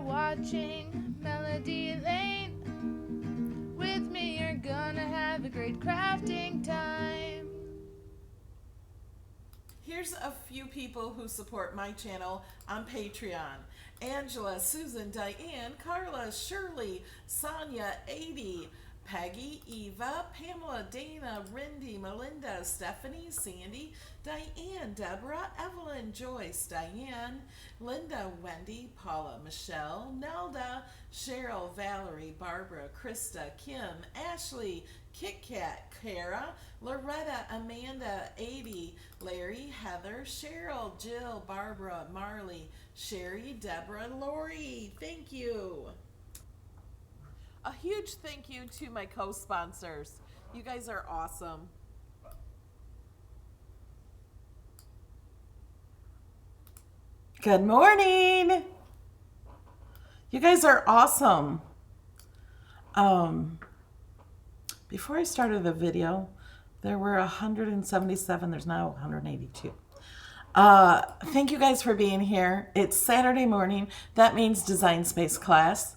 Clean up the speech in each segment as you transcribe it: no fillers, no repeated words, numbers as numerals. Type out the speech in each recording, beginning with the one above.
watching Melody Lane. With me you're gonna have a great crafting time. Here's a few people who support my channel on Patreon. Angela, Susan, Diane, Carla, Shirley, Sonia, 80, Peggy, Eva, Pamela, Dana, Rindy, Melinda, Stephanie, Sandy, Diane, Deborah, Evelyn, Joyce, Diane, Linda, Wendy, Paula, Michelle, Nelda, Cheryl, Valerie, Barbara, Krista, Kim, Ashley, Kit Kat, Kara, Loretta, Amanda, 80, Larry, Heather, Cheryl, Jill, Barbara, Marley, Sherry, Deborah, Lori. Thank you. A huge thank you to my co-sponsors. You guys are awesome. Good morning. You guys are awesome. Before I started the video, there were 177. There's now 182. Thank you guys for being here. It's Saturday morning. That means Design Space class.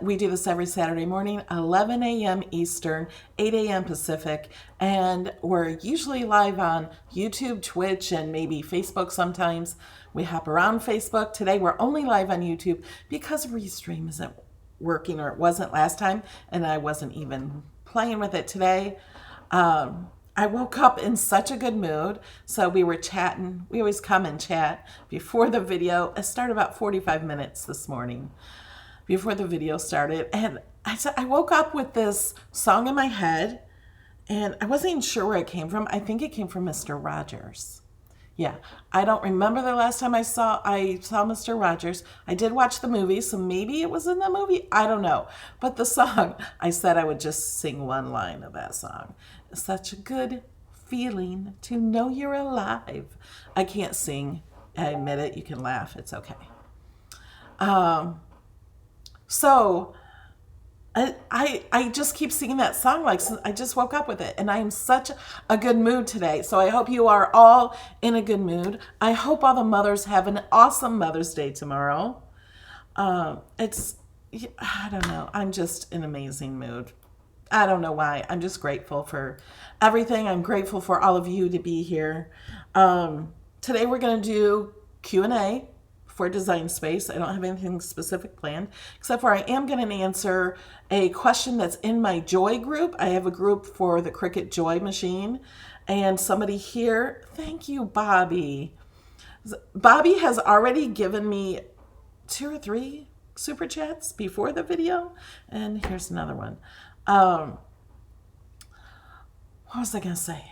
We do this every Saturday morning, 11 a.m. Eastern, 8 a.m. Pacific, and we're usually live on YouTube, Twitch, and maybe Facebook sometimes. We hop around Facebook. Today we're only live on YouTube because Restream isn't working, or it wasn't last time, and I wasn't even playing with it today. I woke up in such a good mood, so we were chatting. We always come and chat before the video. It started about 45 minutes this morning before the video started, and I woke up with this song in my head, and I wasn't even sure where it came from. I think it came from Mr. Rogers. Yeah, I don't remember the last time I saw Mr. Rogers. I did watch the movie, so maybe it was in the movie. I don't know. But the song, I said I would just sing one line of that song. It's such a good feeling to know you're alive. I can't sing. I admit it. You can laugh. It's okay. So I just keep singing that song like I just woke up with it, and I am such a good mood today. So I hope you are all in a good mood. I hope all the mothers have an awesome Mother's Day tomorrow. I don't know. I'm just in an amazing mood. I don't know why. I'm just grateful for everything. I'm grateful for all of you to be here. Today we're going to do Q&A for Design Space. I don't have anything specific planned, except for I am going to answer a question that's in my Joy group. I have a group for the Cricut Joy machine, and somebody here, thank you, Bobby. Bobby has already given me 2 or 3 super chats before the video, and here's another one. What was I going to say?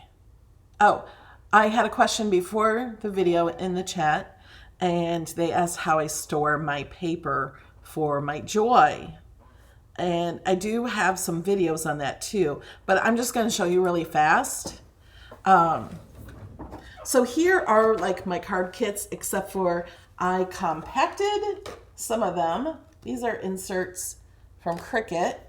Oh, I had a question before the video in the chat, and they asked how I store my paper for my Joy. And I do have some videos on that too, but I'm just going to show you really fast. So here are like my card kits, except for I compacted some of them. These are inserts from Cricut.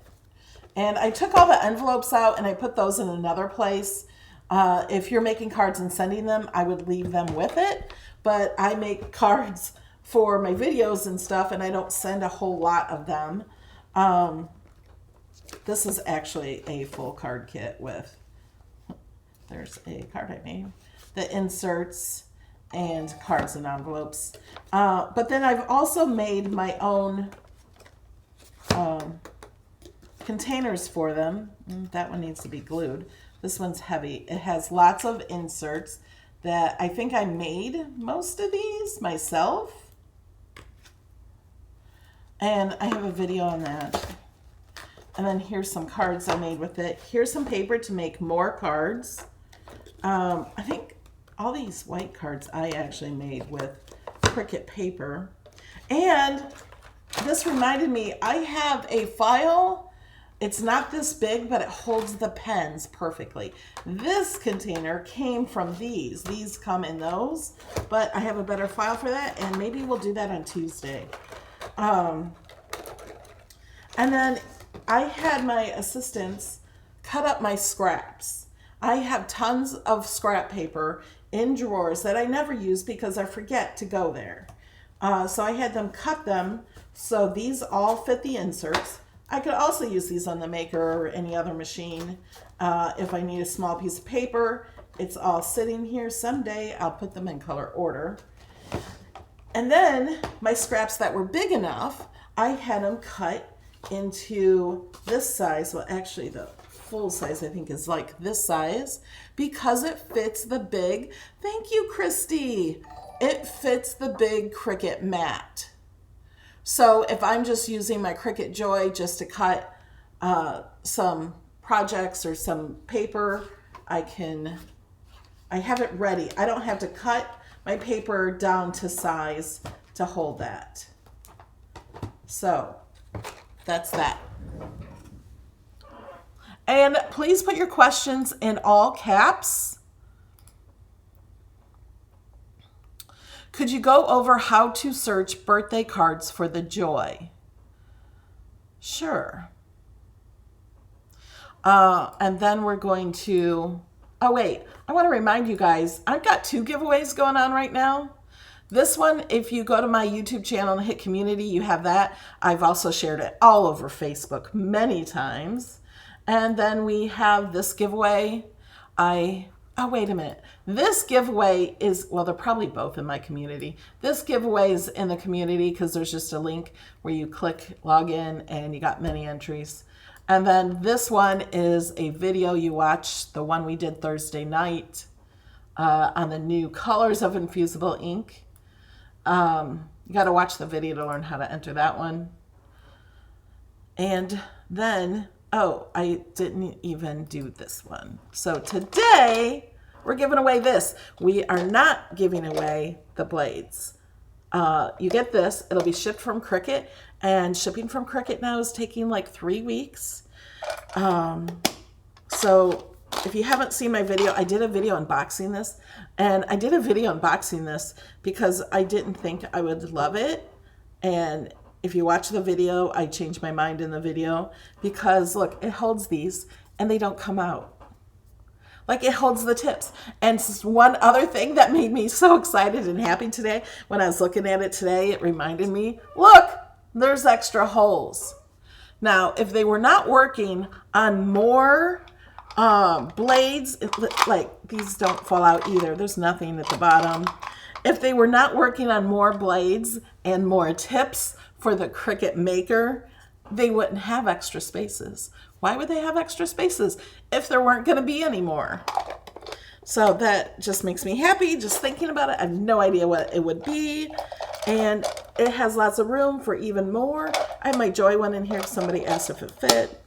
And I took all the envelopes out and I put those in another place. If you're making cards and sending them, I would leave them with it. But I make cards for my videos and stuff, and I don't send a whole lot of them. This is actually a full card kit with, there's a card I made, the inserts and cards and envelopes. But then I've also made my own containers for them. That one needs to be glued. This one's heavy. It has lots of inserts that I think I made most of these myself. And I have a video on that. And then here's some cards I made with it. Here's some paper to make more cards. I think all these white cards I actually made with Cricut paper. And this reminded me, I have a file. It's not this big, but it holds the pens perfectly. This container came from these. These come in those, but I have a better file for that, and maybe we'll do that on Tuesday. And then I had my assistants cut up my scraps. I have tons of scrap paper in drawers that I never use because I forget to go there. So I had them cut them so these all fit the inserts. I could also use these on the Maker or any other machine. If I need a small piece of paper, it's all sitting here. Someday I'll put them in color order. And then my scraps that were big enough, I had them cut into this size. Well, actually the full size I think is like this size because it fits the big, thank you Christy, it fits the big Cricut mat. So if I'm just using my Cricut Joy just to cut some projects or some paper, I have it ready. I don't have to cut my paper down to size to hold that. So that's that. And please put your questions in all caps. Could you go over how to search birthday cards for the Joy? Sure. And then we're going to, oh wait, I want to remind you guys, I've got 2 giveaways going on right now. This one, if you go to my YouTube channel and hit community, you have that. I've also shared it all over Facebook many times. And then we have this giveaway. Oh, wait a minute. This giveaway is, well, they're probably both in my community. This giveaway is in the community because there's just a link where you click log in and you got many entries. And then this one is a video you watch, the one we did Thursday night on the new colors of infusible ink. You got to watch the video to learn how to enter that one. And then, oh, I didn't even do this one. So today we're giving away this. We are not giving away the blades. You get this, it'll be shipped from Cricut, and shipping from Cricut now is taking like 3 weeks. So if you haven't seen my video, I did a video unboxing this, and I did a video unboxing this because I didn't think I would love it. And if you watch the video, I changed my mind in the video because look, it holds these and they don't come out. Like it holds the tips. And one other thing that made me so excited and happy today, when I was looking at it today, it reminded me, look, there's extra holes. Now, if they were not working on more blades, like these don't fall out either. There's nothing at the bottom. If they were not working on more blades and more tips for the Cricut Maker, they wouldn't have extra spaces. Why would they have extra spaces if there weren't going to be any more? So that just makes me happy just thinking about it. I have no idea what it would be. And it has lots of room for even more. I have my Joy one in here. Somebody asked if it fit.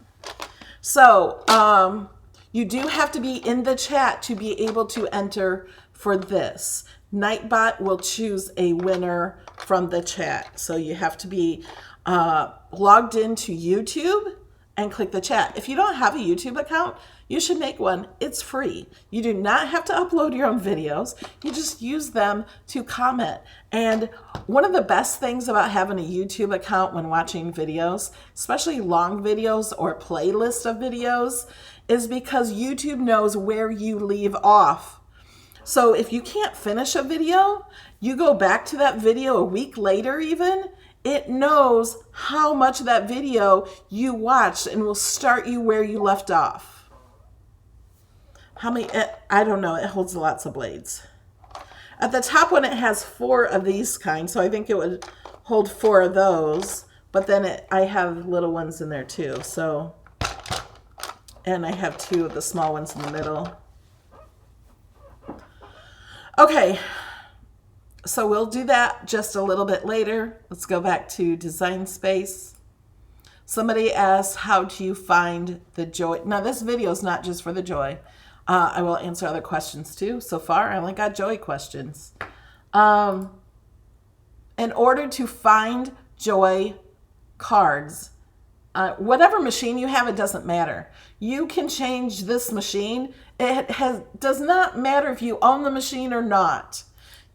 So you do have to be in the chat to be able to enter for this. Nightbot will choose a winner from the chat. So you have to be logged into YouTube and click the chat. If you don't have a YouTube account, you should make one. It's free. You do not have to upload your own videos. You just use them to comment. And one of the best things about having a YouTube account when watching videos, especially long videos or playlist of videos, is because YouTube knows where you leave off. So if you can't finish a video, you go back to that video a week later even, it knows how much of that video you watched and will start you where you left off. How many? I don't know. It holds lots of blades. At the top one, it has 4 of these kinds, so I think it would hold 4 of those. But then I have little ones in there too. So, and I have 2 of the small ones in the middle. Okay. So we'll do that just a little bit later. Let's go back to Design Space. Somebody asked, how do you find the Joy? Now this video is not just for the Joy. I will answer other questions too. So far, I only got Joy questions. In order to find Joy cards, whatever machine you have, it doesn't matter. You can change this machine. It does not matter if you own the machine or not.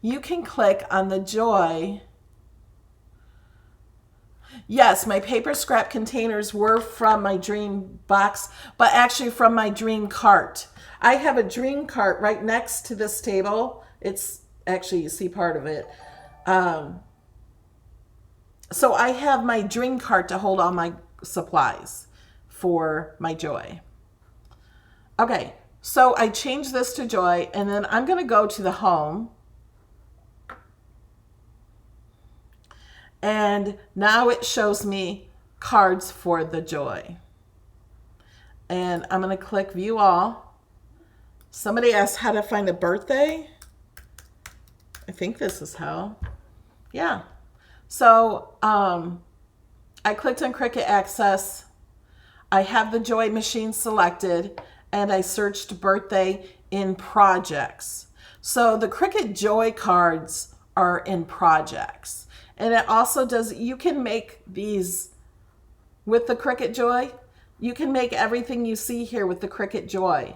You can click on the Joy. Yes, my paper scrap containers were from my dream box, but actually from my dream cart. I have a dream cart right next to this table. It's actually, you see part of it. So I have my dream cart to hold all my supplies for my Joy. Okay, so I changed this to Joy, and then I'm going to go to the home. And now it shows me cards for the Joy. And I'm going to click view all. Somebody asked how to find a birthday. I think this is how. Yeah. So I clicked on Cricut Access. I have the Joy machine selected, and I searched birthday in projects. So the Cricut Joy cards are in projects. And it also does, you can make these with the Cricut Joy. You can make everything you see here with the Cricut Joy.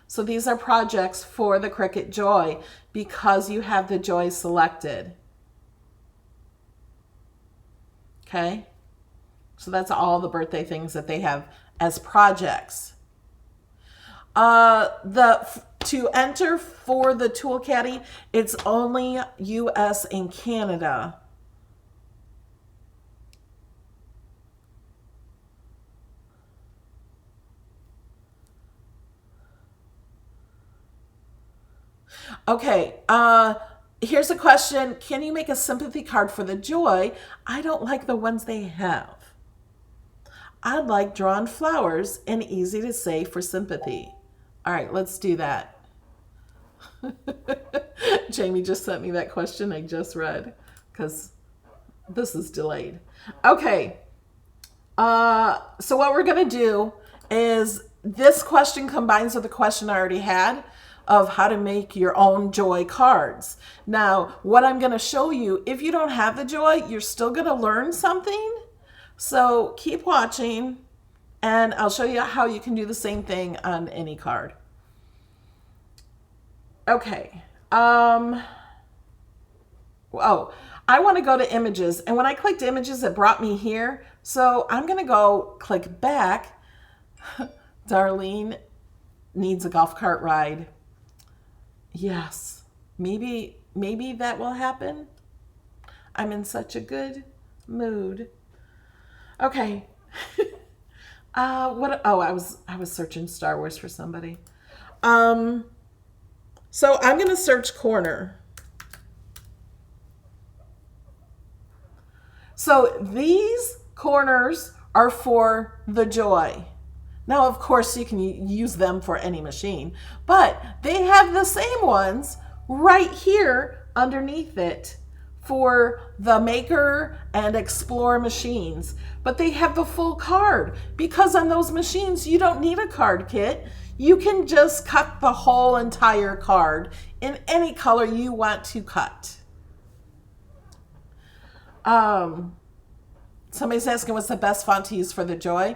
So these are projects for the Cricut Joy because you have the Joy selected. Okay? So that's all the birthday things that they have as projects. To enter for the Tool Caddy, it's only US and Canada. Okay, here's a question. Can you make a sympathy card for the Joy? I don't like the ones they have. I'd like drawn flowers and easy to say for sympathy. All right, let's do that. Jamie just sent me that question I just read because this is delayed. Okay, so what we're going to do is this question combines with the question I already had of how to make your own Joy cards. Now, what I'm going to show you, if you don't have the Joy, you're still going to learn something. So keep watching, and I'll show you how you can do the same thing on any card. Okay. Oh, I want to go to images, and when I clicked images, it brought me here. So I'm going to go click back. Darlene needs a golf cart ride. Yes, maybe that will happen. I'm in such a good mood. Okay. What? Oh, I was searching Star Wars for somebody. So I'm gonna search corner. So these corners are for the Joy. Now, of course, you can use them for any machine, but they have the same ones right here underneath it for the Maker and Explore machines. But they have the full card because on those machines, you don't need a card kit. You can just cut the whole entire card in any color you want to cut. Somebody's asking what's the best font to use for the Joy.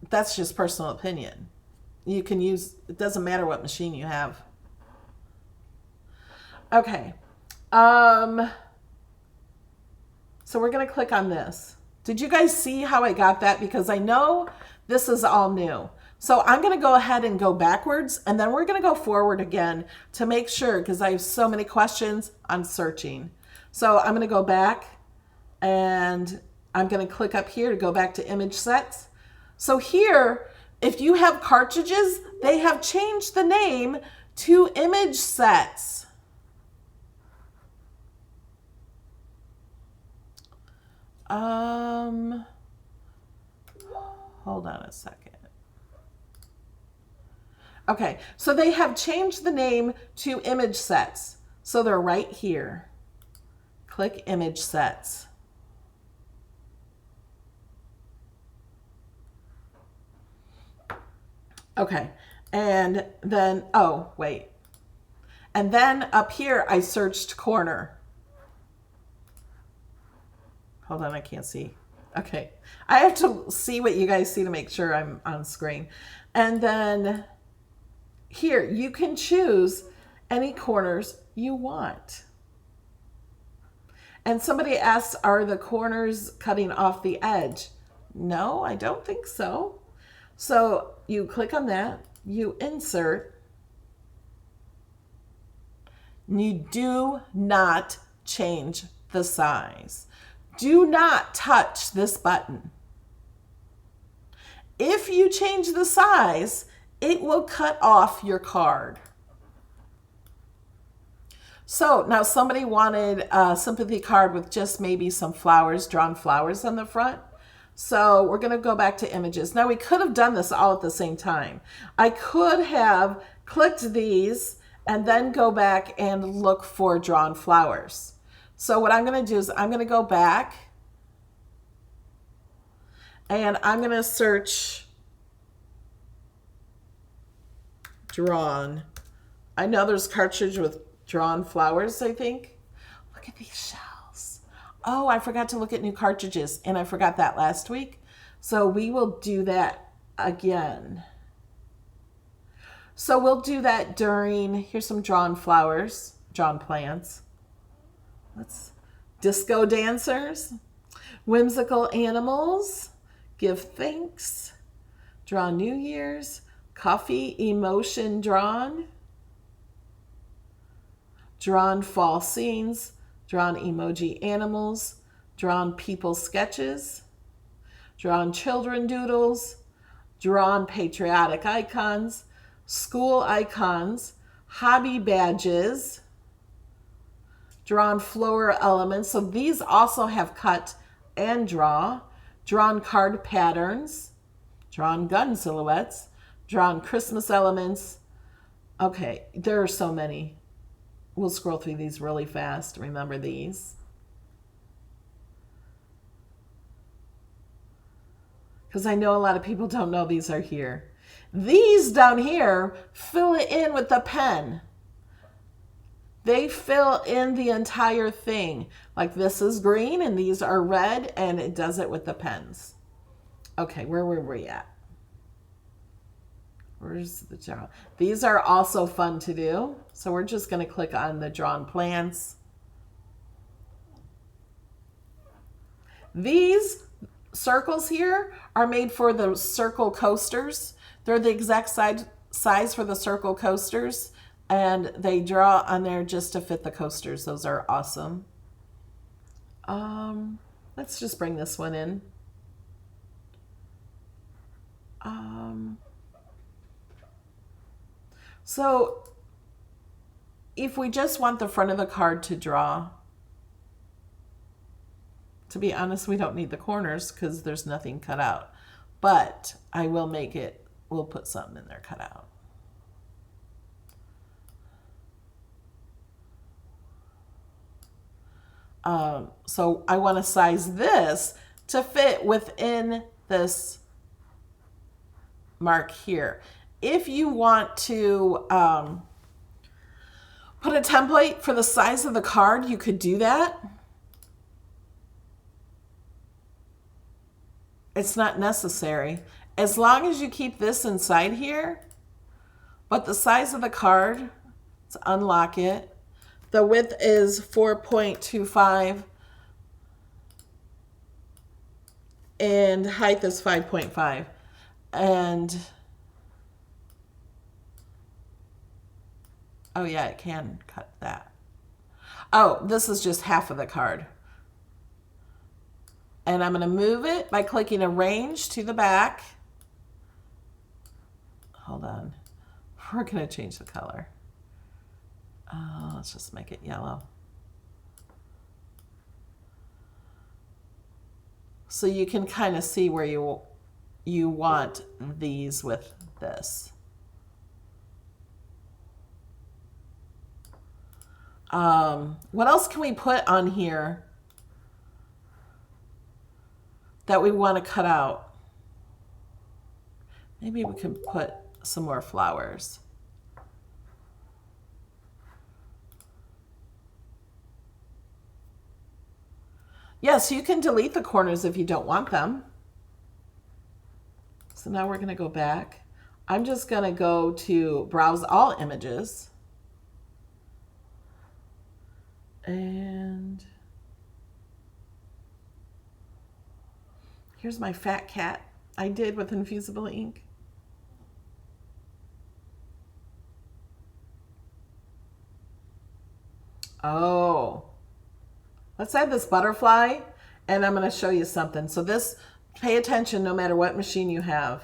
That's just personal opinion. You can use, it doesn't matter what machine you have. Okay. So we're going to click on this. Did you guys see how I got that? Because I know this is all new. So I'm going to go ahead and go backwards, and then we're going to go forward again to make sure, because I have so many questions on searching. So I'm going to go back, and I'm going to click up here to go back to image sets. So here, if you have cartridges, they have changed the name to image sets. Hold on a second. Okay, so they have changed the name to image sets. So they're right here. Click image sets. Okay, and then, oh, wait. And then up here, I searched corner. Hold on, I can't see. Okay, I have to see what you guys see to make sure I'm on screen. And then here, you can choose any corners you want. And somebody asked, are the corners cutting off the edge? No, I don't think so. So you click on that, you insert, You do not change the size. Do not touch this button. If you change the size, it will cut off your card. So now somebody wanted a sympathy card with just maybe some flowers, drawn flowers on the front. So we're going to go back to images. Now we could have done this all at the same time. I could have clicked these and then go back and look for drawn flowers. So what I'm going to do is I'm going to go back and I'm going to search drawn. I know there's cartridge with drawn flowers, I think. Look at these shells. Oh, I forgot to look at new cartridges, and I forgot that last week. So we will do that again. So we'll do that during, here's some drawn flowers, drawn plants. Let's disco dancers, whimsical animals, give thanks, draw New Year's, coffee emotion drawn fall scenes, drawn emoji animals, drawn people sketches, drawn children doodles, drawn patriotic icons, school icons, hobby badges, drawn floral elements. So these also have cut and draw, drawn card patterns, drawn gun silhouettes, drawn Christmas elements. Okay, there are so many. We'll scroll through these really fast. Remember these. Because I know a lot of people don't know these are here. These down here, fill it in with the pen. They fill in the entire thing. Like this is green and these are red, and it does it with the pens. Okay, where were we at? Where's the draw? These are also fun to do. So we're just going to click on the drawn plants. These circles here are made for the circle coasters. They're the exact size for the circle coasters, and they draw on there just to fit the coasters. Those are awesome. Let's just bring this one in. So if we just want the front of the card to draw, to be honest, we don't need the corners because there's nothing cut out. But I will make it, we'll put something in there cut out. So I want to size this to fit within this mark here. If you want to put a template for the size of the card, you could do that. It's not necessary. As long as you keep this inside here, but the size of the card, let's unlock it. The width is 4.25 and height is 5.5. And oh yeah, it can cut that. Oh, this is just half of the card. And I'm going to move it by clicking arrange to the back. Hold on. We're going to change the color. Let's just make it yellow. So you can kind of see where you want these with this. What else can we put on here that we want to cut out? Maybe we can put some more flowers. Yes, you can delete the corners if you don't want them. So now we're going to go back. I'm just going to go to browse all images. And here's my fat cat I did with infusible ink. Oh, let's add this butterfly, and I'm going to show you something. So this, pay attention no matter what machine you have.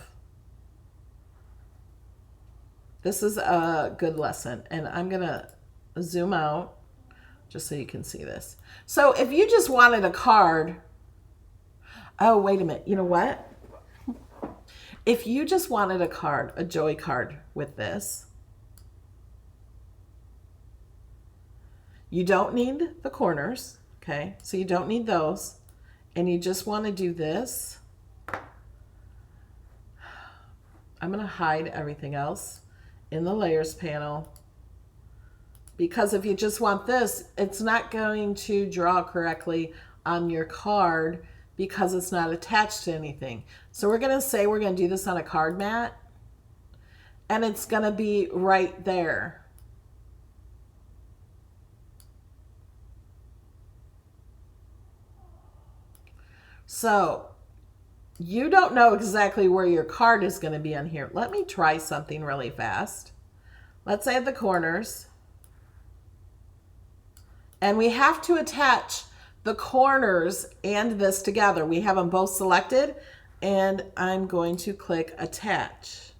This is a good lesson, and I'm going to zoom out just so you can see this. So if you just wanted a card, oh, wait a minute. You know what? If you just wanted a card, a Joy card with this, you don't need the corners, okay? So you don't need those. And you just want to do this. I'm going to hide everything else in the layers panel, because if you just want this, it's not going to draw correctly on your card because it's not attached to anything. So we're going to say we're going to do this on a card mat, and it's going to be right there. So you don't know exactly where your card is going to be on here. Let me try something really fast. Let's add the corners. And we have to attach the corners and this together. We have them both selected, and I'm going to click attach.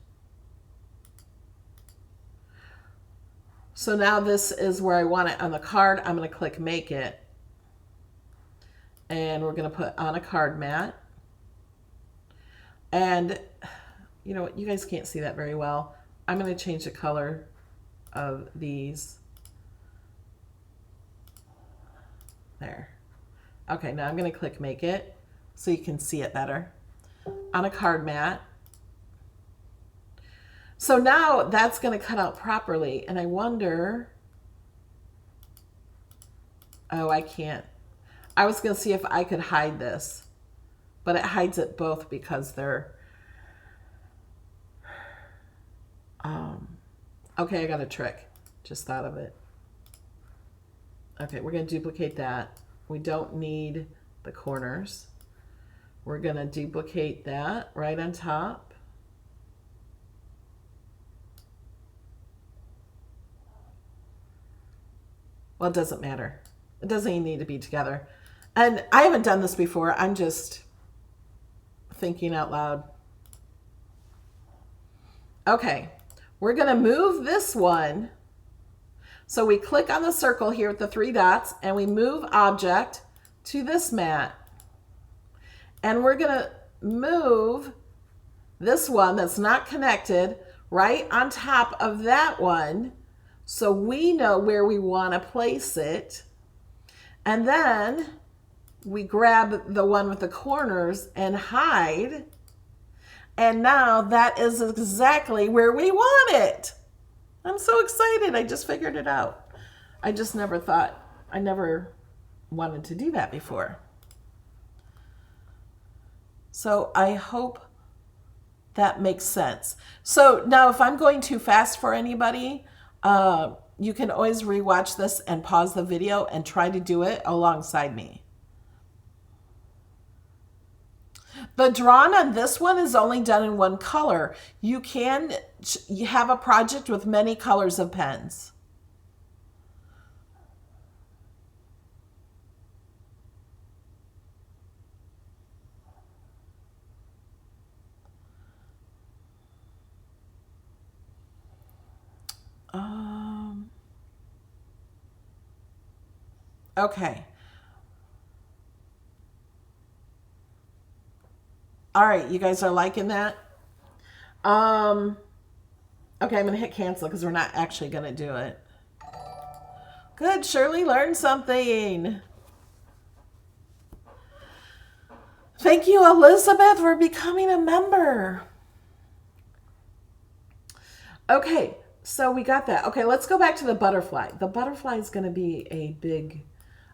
So now this is where I want it on the card. I'm going to click make it. And we're going to put on a card mat. And you know what? You guys can't see that very well. I'm going to change the color of these. There. Okay, now I'm going to click make it so you can see it better on a card mat. So now that's going to cut out properly, and I wonder, oh, I can't. I was going to see if I could hide this, but it hides it both because they're, okay, I got a trick. Just thought of it. Okay, we're going to duplicate that. We don't need the corners. We're going to duplicate that right on top. Well, it doesn't matter. It doesn't even need to be together. And I haven't done this before. I'm just thinking out loud. Okay, we're going to move this one. So we click on the circle here with the 3 dots, and we move object to this mat. And we're going to move this one that's not connected right on top of that one, so we know where we want to place it. And then we grab the one with the corners and hide. And now that is exactly where we want it. I'm so excited. I just figured it out. I just never thought, I never wanted to do that before. So I hope that makes sense. So now if I'm going too fast for anybody, you can always rewatch this and pause the video and try to do it alongside me. The drawn on this one is only done in one color. You can have a project with many colors of pens. Okay. All right, you guys are liking that? Okay, I'm going to hit cancel because we're not actually going to do it. Good, Shirley learned something. Thank you, Elizabeth, for becoming a member. Okay, so we got that. Okay, let's go back to the butterfly. The butterfly is going to be a big...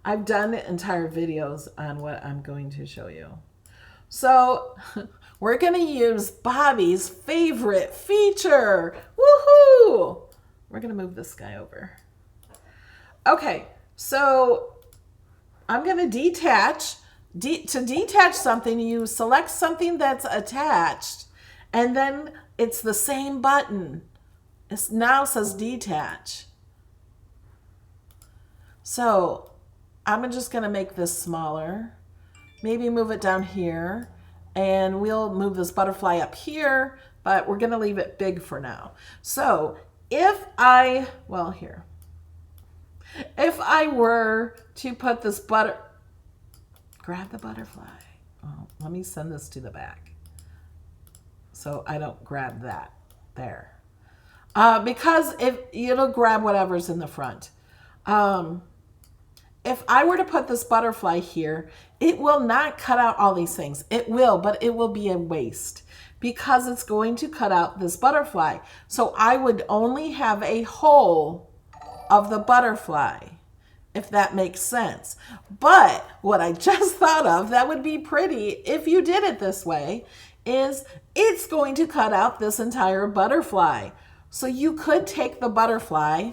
I've done entire videos on what I'm going to show you. So we're going to use Bobby's favorite feature. Woohoo! We're going to move this guy over. Okay, so I'm going to detach. To detach something, you select something that's attached, and then it's the same button. It now says detach. So I'm just going to make this smaller. Maybe move it down here. And we'll move this butterfly up here, but we're going to leave it big for now. So if I, well, here. If I were to put this grab the butterfly. Oh, let me send this to the back so I don't grab that there. Because it'll grab whatever's in the front. If I were to put this butterfly here, it will not cut out all these things. It will, but it will be a waste because it's going to cut out this butterfly. So I would only have a hole of the butterfly, if that makes sense. But what I just thought of that would be pretty if you did it this way is it's going to cut out this entire butterfly. So you could take the butterfly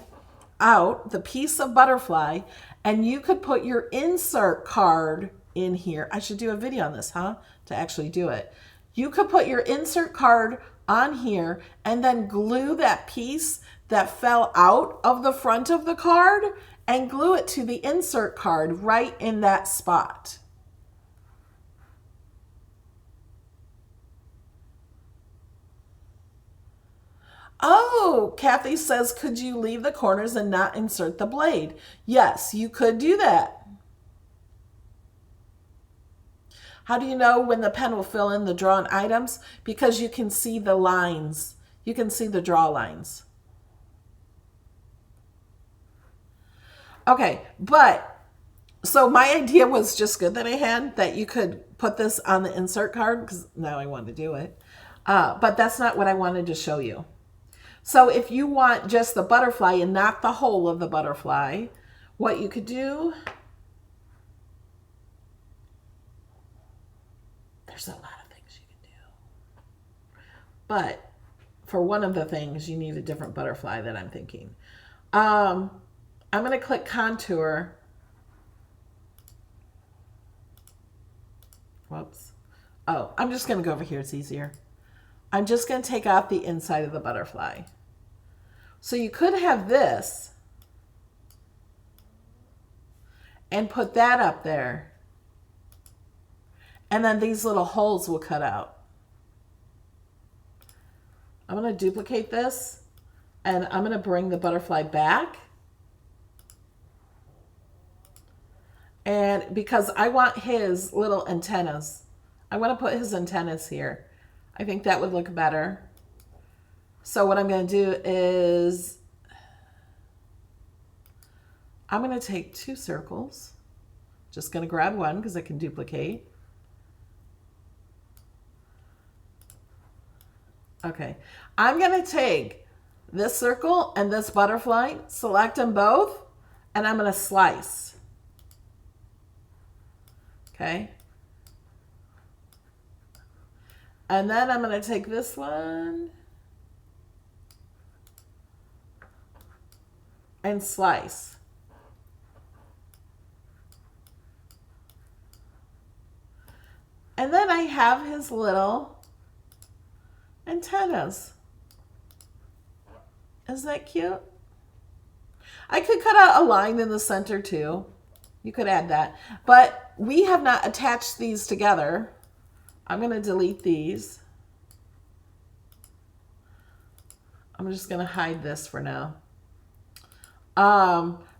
out, the piece of butterfly, and you could put your insert card in here. I should do a video on this, huh? To actually do it. You could put your insert card on here and then glue that piece that fell out of the front of the card and glue it to the insert card right in that spot. Oh, Kathy says, could you leave the corners and not insert the blade? Yes, you could do that. How do you know when the pen will fill in the drawn items? Because you can see the lines. You can see the draw lines. Okay, but so my idea was just good that I had that you could put this on the insert card because now I want to do it. But that's not what I wanted to show you. So if you want just the butterfly and not the whole of the butterfly, what you could do, there's a lot of things you can do. But for one of the things, you need a different butterfly that I'm thinking. I'm going to click contour. Whoops. Oh, I'm just going to go over here. It's easier. I'm just going to take out the inside of the butterfly. So you could have this and put that up there. And then these little holes will cut out. I'm going to duplicate this and I'm going to bring the butterfly back. And because I want his little antennas, I want to put his antennas here. I think that would look better. So what I'm going to do is I'm going to take 2 circles. Just going to grab one because I can duplicate. Okay. I'm going to take this circle and this butterfly, select them both, and I'm going to slice. Okay. And then I'm going to take this one and slice. And then I have his little antennas. Isn't that cute? I could cut out a line in the center too. You could add that. But we have not attached these together. I'm going to delete these. I'm just going to hide this for now.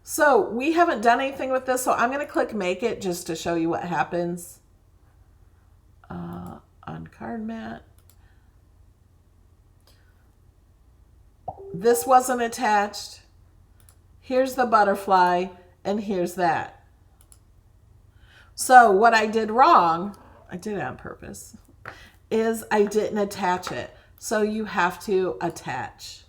So we haven't done anything with this, so I'm going to click Make It just to show you what happens. On card mat. This wasn't attached. Here's the butterfly, and here's that. So what I did wrong, I did it on purpose, is I didn't attach it. So you have to attach.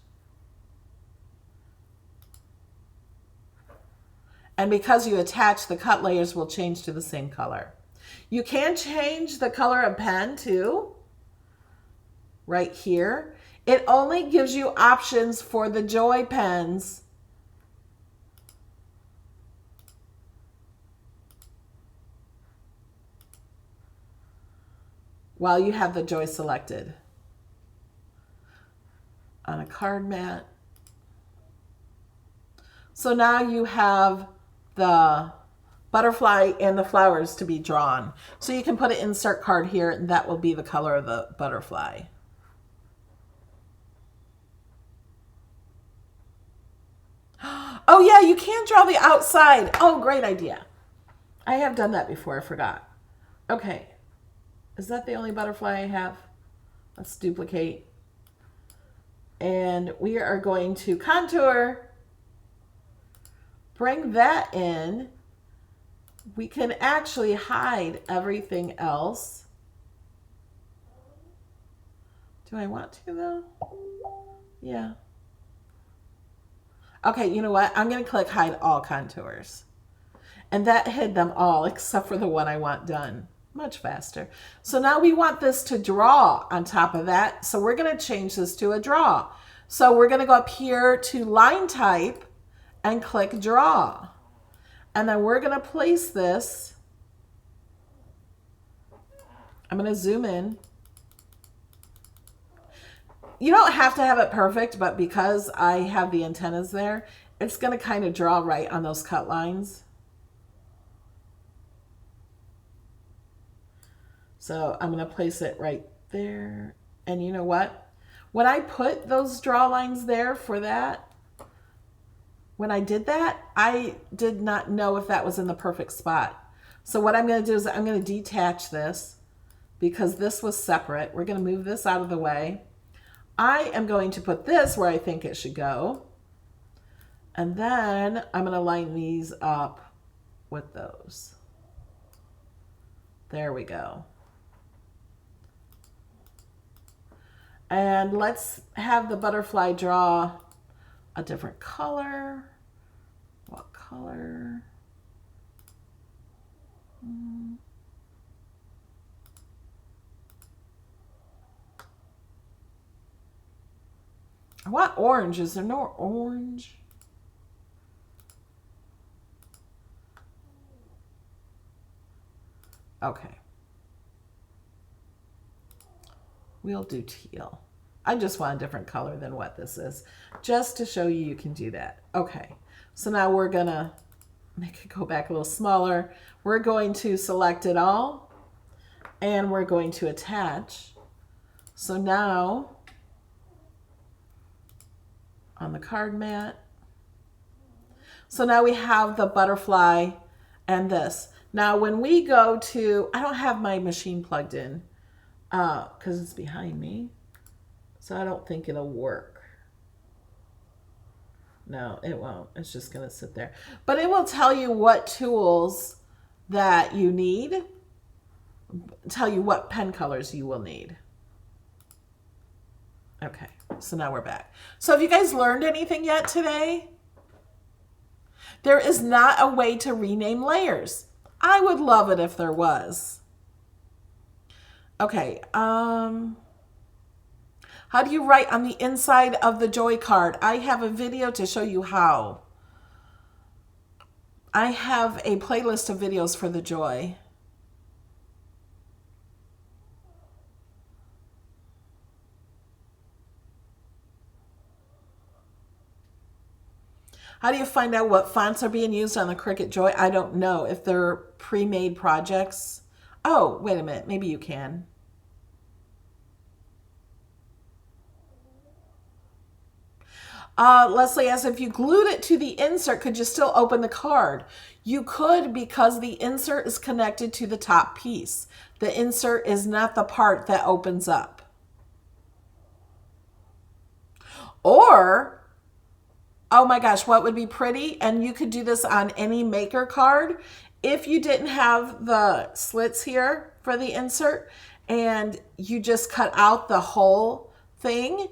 And because you attach, the cut layers will change to the same color. You can change the color of pen too, right here. It only gives you options for the Joy pens. While you have the Joy selected. On a card mat. So now you have the butterfly and the flowers to be drawn. So you can put an insert card here and that will be the color of the butterfly. Oh yeah, you can draw the outside. Oh, great idea. I have done that before, I forgot. Okay. Is that the only butterfly I have? Let's duplicate. And we are going to contour. Bring that in. We can actually hide everything else. Do I want to though? Yeah. Okay, you know what? I'm going to click hide all contours. And that hid them all except for the one I want done. Much faster. So now we want this to draw on top of that. So we're going to change this to a draw. So we're going to go up here to line type and click draw. And then we're going to place this. I'm going to zoom in. You don't have to have it perfect, but because I have the antennas there, it's going to kind of draw right on those cut lines. So I'm going to place it right there. And you know what? When I put those draw lines there for that, when I did that, I did not know if that was in the perfect spot. So what I'm going to do is I'm going to detach this because this was separate. We're going to move this out of the way. I am going to put this where I think it should go. And then I'm going to line these up with those. There we go. And let's have the butterfly draw a different color. What color? I want orange. Is there no orange? Okay. We'll do teal. I just want a different color than what this is, just to show you can do that. Okay, so now we're gonna make it go back a little smaller. We're going to select it all, and we're going to attach. So now, on the card mat, so now we have the butterfly and this. Now when we go to, I don't have my machine plugged in, because it's behind me, so I don't think it'll work. No, it won't. It's just going to sit there. But it will tell you what tools that you need, tell you what pen colors you will need. Okay, so now we're back. So have you guys learned anything yet today? There is not a way to rename layers. I would love it if there was. Okay, how do you write on the inside of the Joy card? I have a video to show you how. I have a playlist of videos for the Joy. How do you find out what fonts are being used on the Cricut Joy? I don't know if they're pre-made projects. Oh, wait a minute, maybe you can. Leslie asks, if you glued it to the insert, could you still open the card? You could, because the insert is connected to the top piece. The insert is not the part that opens up. Or, oh my gosh, what would be pretty? And you could do this on any maker card. If you didn't have the slits here for the insert and you just cut out the whole thing,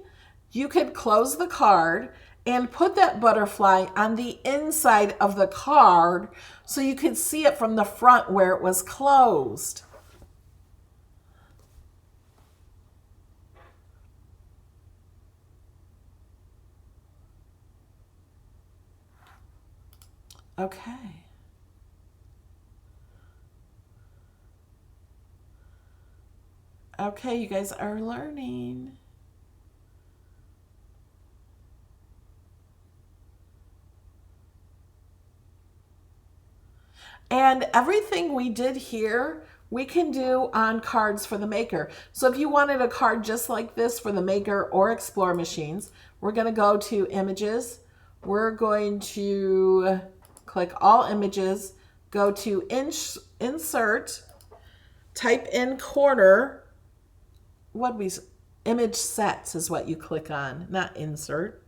you could close the card and put that butterfly on the inside of the card so you could see it from the front where it was closed. Okay. Okay, you guys are learning. And everything we did here, we can do on cards for the maker. So if you wanted a card just like this for the maker or Explore machines, we're going to go to Images. We're going to click All Images, go to Insert, type in Corner. Image Sets is what you click on, not Insert.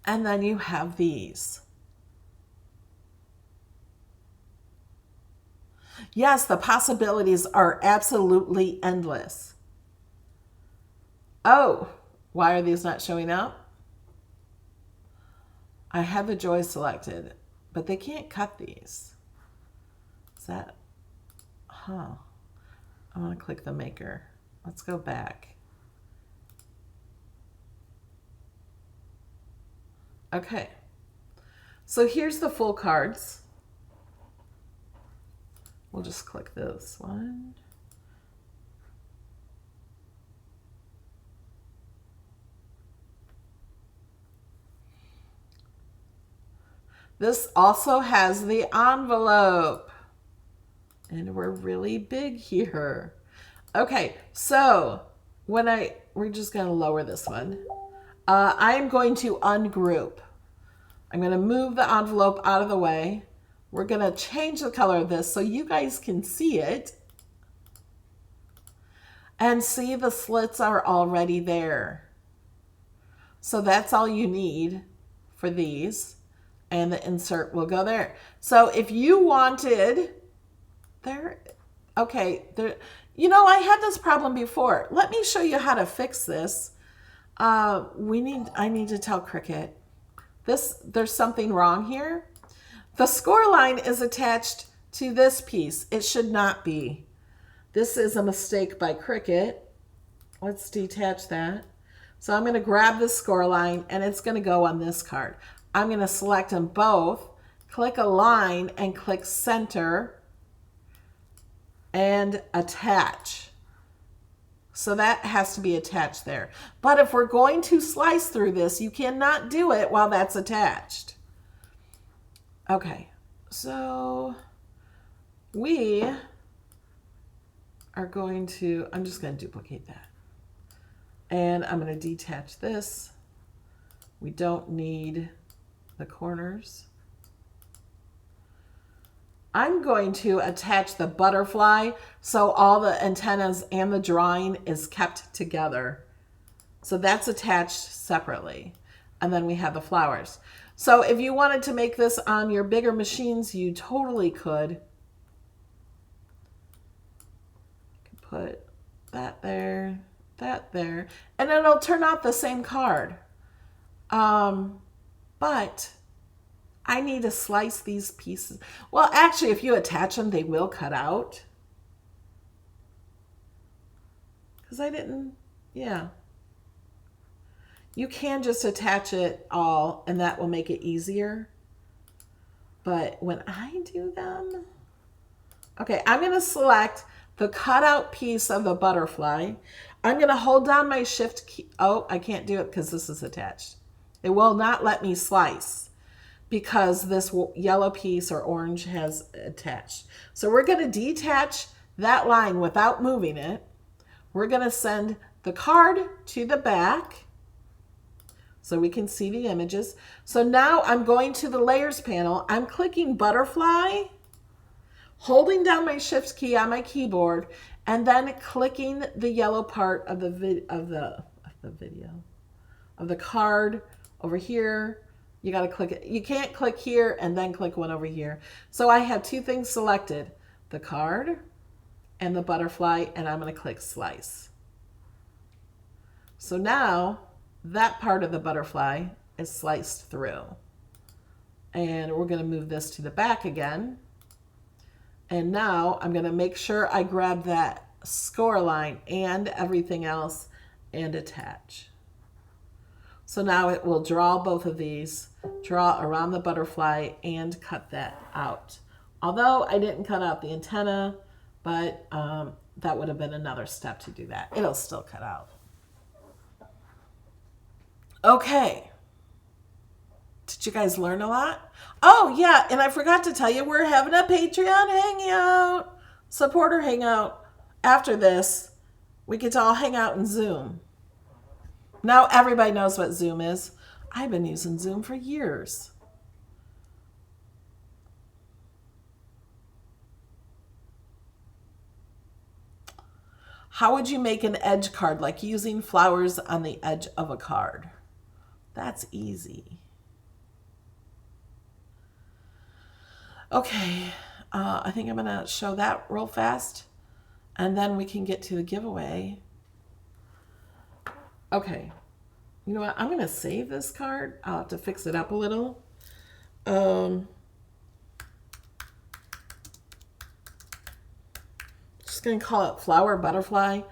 And then you have these. Yes, the possibilities are absolutely endless. Oh, why are these not showing up? I have the Joy selected, but they can't cut these. Is that, I want to click the maker. Let's go back. Okay, so here's the full cards. We'll just click this one. This also has the envelope. And we're really big here. Okay, so we're just going to lower this one. I'm going to ungroup. I'm going to move the envelope out of the way. We're going to change the color of this so you guys can see it. And see, the slits are already there. So that's all you need for these. And the insert will go there. So if you wanted, you know, I had this problem before. Let me show you how to fix this. I need to tell Cricut. There's something wrong here. The score line is attached to this piece. It should not be. This is a mistake by Cricut. Let's detach that. So I'm going to grab the score line and it's going to go on this card. I'm going to select them both, click Align and click Center and Attach. So that has to be attached there. But if we're going to slice through this, you cannot do it while that's attached. Okay, so we are going to, I'm just going to duplicate that. And I'm going to detach this. We don't need the corners. I'm going to attach the butterfly so all the antennas and the drawing is kept together. So that's attached separately. And then we have the flowers. So if you wanted to make this on your bigger machines, you totally could. Put that there, and it'll turn out the same card. But I need to slice these pieces. Well, actually, if you attach them, they will cut out. Because I didn't, yeah. You can just attach it all, and that will make it easier. But when I do them, okay, I'm going to select the cutout piece of the butterfly. I'm going to hold down my shift key. Oh, I can't do it because this is attached. It will not let me slice because this yellow piece or orange has attached. So we're going to detach that line without moving it. We're going to send the card to the back so we can see the images. So now I'm going to the layers panel. I'm clicking butterfly, holding down my shift key on my keyboard, and then clicking the yellow part of the card over here. You got to click it. You can't click here and then click one over here. So I have two things selected, the card and the butterfly, and I'm going to click slice. So now that part of the butterfly is sliced through. And we're going to move this to the back again. And now I'm going to make sure I grab that score line and everything else and attach. So now it will draw both of these, draw around the butterfly and cut that out. Although I didn't cut out the antenna, but that would have been another step to do that. It'll still cut out. Okay. Did you guys learn a lot? Oh, yeah, and I forgot to tell you, we're having a Patreon hangout, supporter hangout. After this, we get to all hang out in Zoom. Now everybody knows what Zoom is. I've been using Zoom for years. How would you make an edge card, like using flowers on the edge of a card? That's easy. Okay, I think I'm going to show that real fast, and then we can get to the giveaway. Okay, you know what? I'm going to save this card. I'll have to fix it up a little. Just going to call it Flower Butterfly.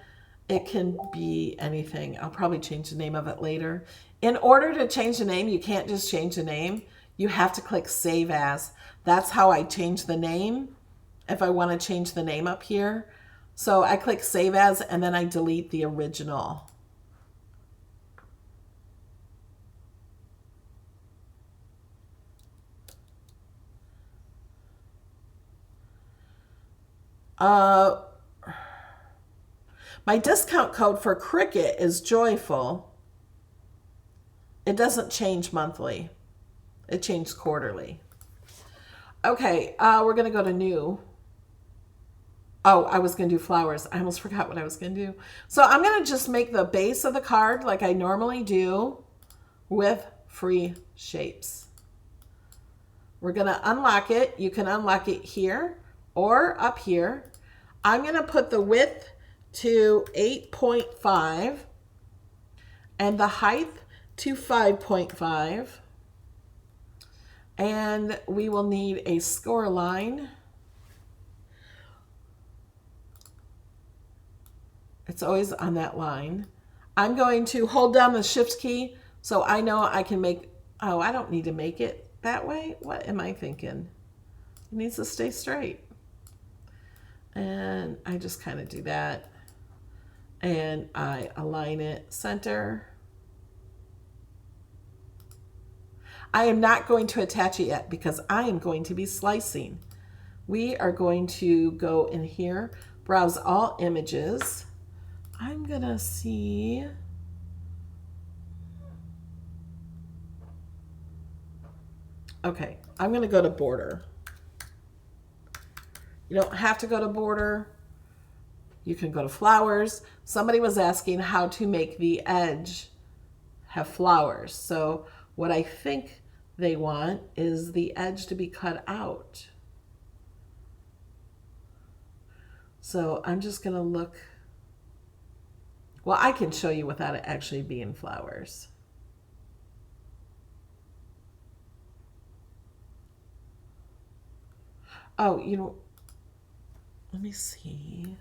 It can be anything. I'll probably change the name of it later. In order to change the name, you can't just change the name. You have to click Save As. That's how I change the name if I want to change the name up here. So I click Save As and then I delete the original. My discount code for Cricut is Joyful. It doesn't change monthly. It changes quarterly. Okay, we're going to go to new. Oh, I was going to do flowers. I almost forgot what I was going to do. So I'm going to just make the base of the card like I normally do with free shapes. We're going to unlock it. You can unlock it here or up here. I'm going to put the width to 8.5 and the height to 5.5. And we will need a score line. It's always on that line. I'm going to hold down the shift key so I know I can make, oh, I don't need to make it that way. What am I thinking? It needs to stay straight. And I just kind of do that. And I align it center. I am not going to attach it yet because I am going to be slicing. We are going to go in here, browse all images. I'm gonna see. Okay, I'm gonna go to border. You don't have to go to border. You can go to flowers. Somebody was asking how to make the edge have flowers. So what I think they want is the edge to be cut out. So I'm just gonna look. Well, I can show you without it actually being flowers. Oh, you know, let me see.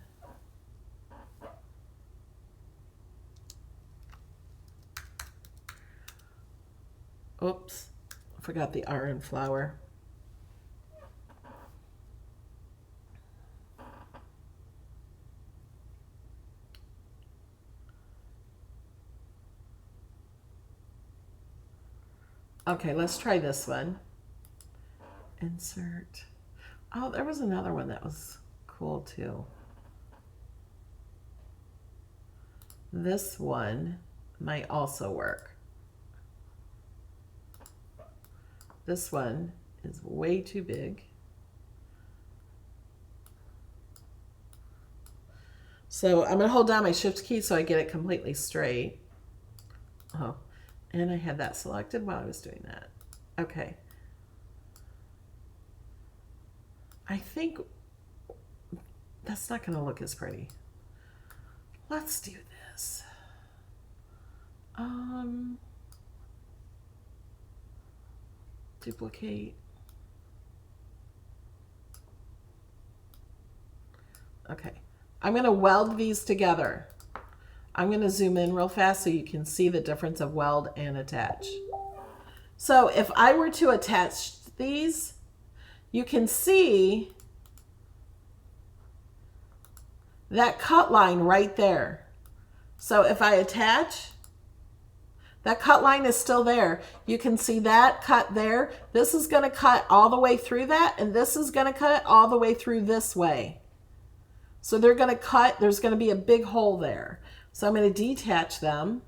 Oops, I forgot the R in flower. Okay, let's try this one. Insert. Oh, there was another one that was cool too. This one might also work. This one is way too big. So I'm going to hold down my shift key so I get it completely straight. Oh, and I had that selected while I was doing that. Okay. I think that's not going to look as pretty. Let's do this. Duplicate. Okay. I'm going to weld these together. I'm going to zoom in real fast so you can see the difference of weld and attach. So if I were to attach these, you can see that cut line right there. So if I attach, That cut line is still there. You can see that cut there. This is going to cut all the way through that, and this is going to cut all the way through this way. So they're going to cut, there's going to be a big hole there. So I'm going to detach them.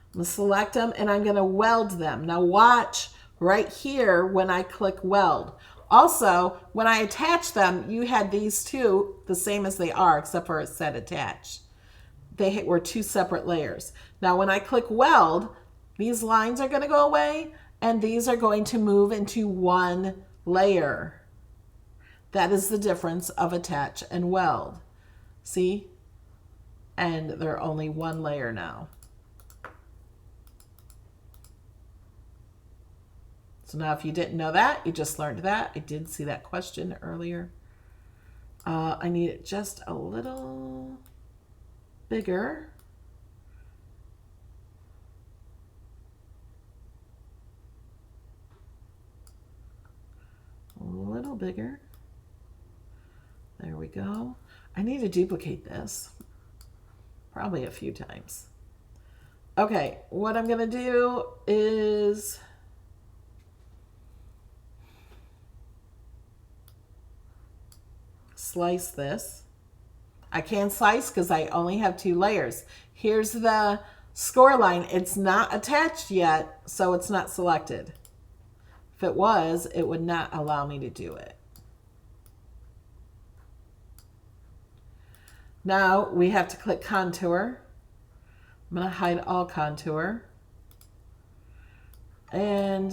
I'm going to select them, and I'm going to weld them. Now watch right here when I click weld. Also, when I attach them, you had these two the same as they are, except for it said attach. They were two separate layers. Now when I click weld, these lines are going to go away, and these are going to move into one layer. That is the difference of attach and weld. See? And they're only one layer now. So now if you didn't know that, you just learned that. I did see that question earlier. I need it just a little bigger. A little bigger. There we go. I need to duplicate this probably a few times. Okay, what I'm going to do is slice this. I can't slice because I only have two layers. Here's the score line. It's not attached yet, so it's not selected. If it was, it would not allow me to do it. Now we have to click contour. I'm going to hide all contour. And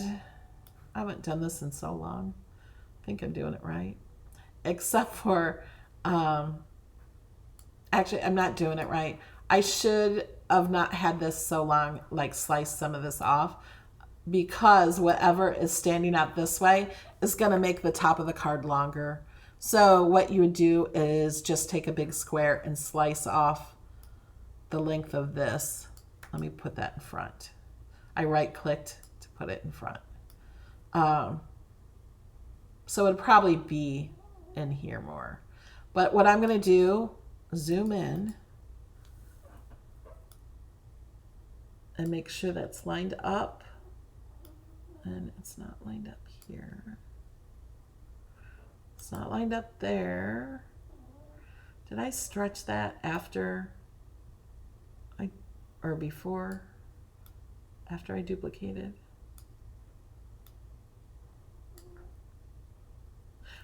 I haven't done this in so long. I think I'm doing it right. Except for, actually, I'm not doing it right. I should have not had this so long, like slice some of this off, because whatever is standing out this way is going to make the top of the card longer. So what you would do is just take a big square and slice off the length of this. Let me put that in front. I right-clicked to put it in front. So it'd probably be in here more. But what I'm going to do, zoom in and make sure that's lined up. And it's not lined up here. It's not lined up there. Did I stretch that after or before, after I duplicated?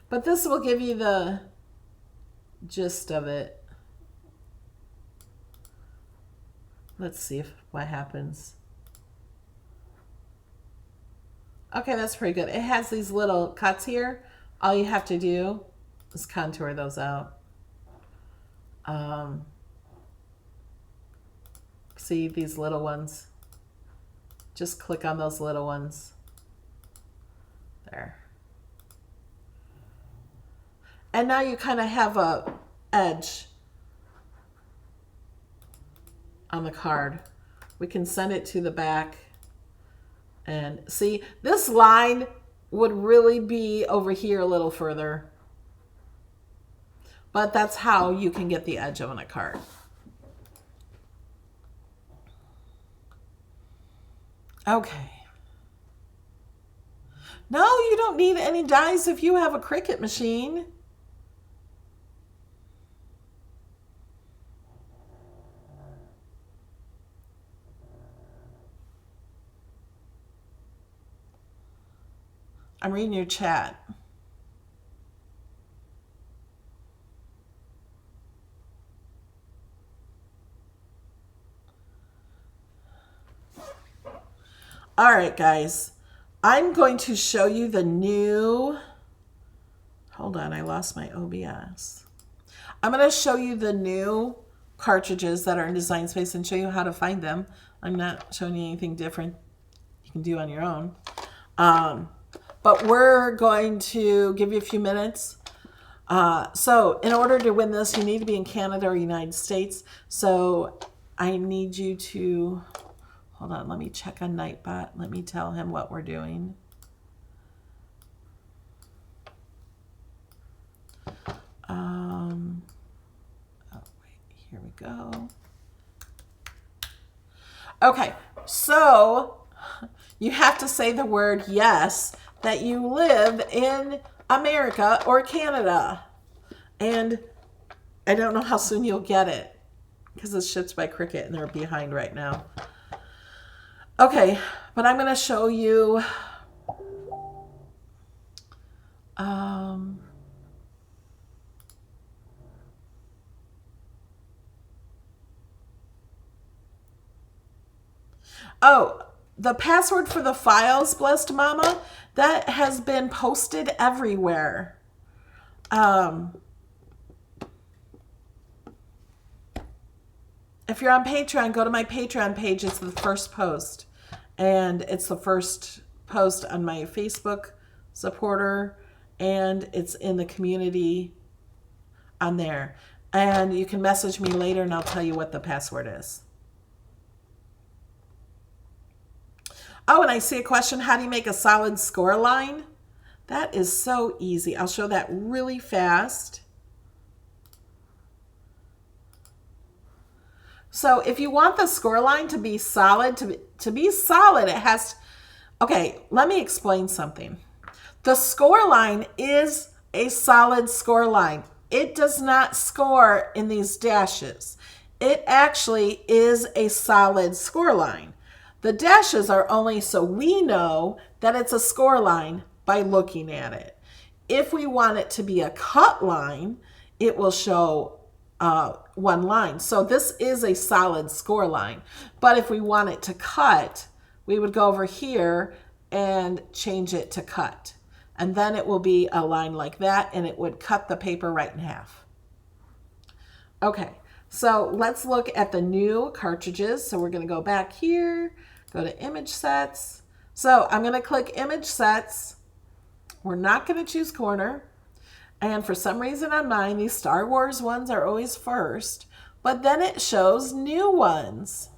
But this will give you the gist of it. Let's see what happens. Okay, that's pretty good. It has these little cuts here. All you have to do is contour those out. See these little ones? Just click on those little ones. There. And now you kind of have a edge on the card. We can send it to the back. And see, this line would really be over here a little further. But that's how you can get the edge on a card. Okay. No, you don't need any dies if you have a Cricut machine. I'm reading your chat. All right, guys. I'm going to show you the new... Hold on, I lost my OBS. I'm going to show you the new cartridges that are in Design Space and show you how to find them. I'm not showing you anything different you can do on your own. But we're going to give you a few minutes. So in order to win this, you need to be in Canada or United States. So I need you to, hold on, let me check on Nightbot. Let me tell him what we're doing. Oh, wait, here we go. Okay, So you have to say the word yes, that you live in America or Canada. And I don't know how soon you'll get it because it's shipped by Cricut and they're behind right now. Okay, but I'm going to show you oh, the password for the files, blessed mama, that has been posted everywhere. If you're on Patreon, go to my Patreon page. It's the first post. And it's the first post on my Facebook supporter. And it's in the community on there. And you can message me later and I'll tell you what the password is. Oh, and I see a question. How do you make a solid score line? That is so easy. I'll show that really fast. So if you want the score line to be solid, to be solid, it has to, okay, let me explain something. The score line is a solid score line. It does not score in these dashes. It actually is a solid score line. The dashes are only so we know that it's a score line by looking at it. If we want it to be a cut line, it will show one line. So this is a solid score line. But if we want it to cut, we would go over here and change it to cut. And then it will be a line like that, and it would cut the paper right in half. Okay, so let's look at the new cartridges. So we're going to go back here, go to image sets. So I'm going to click image sets. We're not going to choose corner. And for some reason on mine, these Star Wars ones are always first, but then it shows new ones.